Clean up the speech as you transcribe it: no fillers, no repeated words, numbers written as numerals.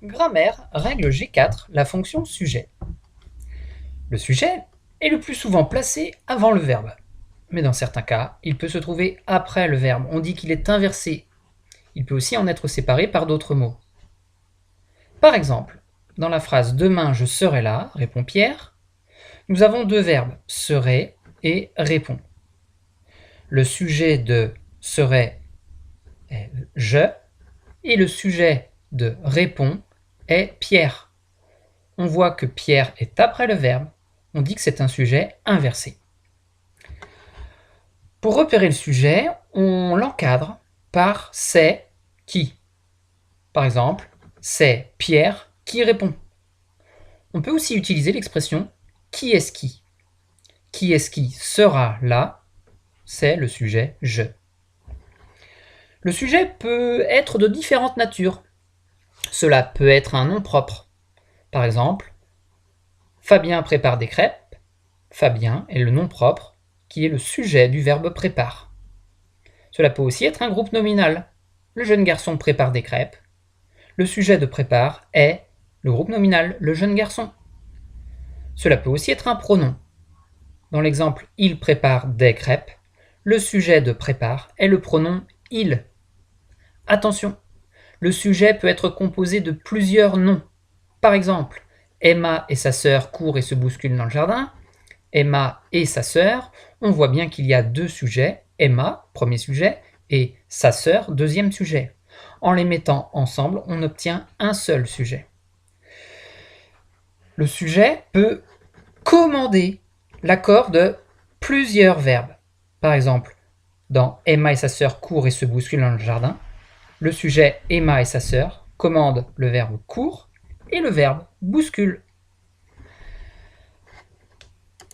Grammaire, règle G4, la fonction sujet. Le sujet est le plus souvent placé avant le verbe, mais dans certains cas, il peut se trouver après le verbe. On dit qu'il est inversé. Il peut aussi en être séparé par d'autres mots. Par exemple, dans la phrase « Demain je serai là », répond Pierre, nous avons deux verbes, serai et répond. Le sujet de serai est je et le sujet de répond est Pierre. On voit que Pierre est après le verbe, on dit que c'est un sujet inversé. Pour repérer le sujet, on l'encadre par c'est qui. Par exemple, c'est Pierre qui répond. On peut aussi utiliser l'expression qui est-ce qui. Qui est-ce qui sera là, c'est le sujet je. Le sujet peut être de différentes natures. Cela peut être un nom propre. Par exemple, Fabien prépare des crêpes. Fabien est le nom propre qui est le sujet du verbe prépare. Cela peut aussi être un groupe nominal. Le jeune garçon prépare des crêpes. Le sujet de prépare est le groupe nominal, le jeune garçon. Cela peut aussi être un pronom. Dans l'exemple « il prépare des crêpes », le sujet de prépare est le pronom « il ». Attention, le sujet peut être composé de plusieurs noms. Par exemple, Emma et sa sœur courent et se bousculent dans le jardin. Emma et sa sœur, on voit bien qu'il y a deux sujets, Emma, premier sujet, et sa sœur, deuxième sujet. En les mettant ensemble, on obtient un seul sujet. Le sujet peut commander l'accord de plusieurs verbes. Par exemple, dans Emma et sa sœur courent et se bousculent dans le jardin, le sujet Emma et sa sœur commande le verbe court et le verbe bouscule.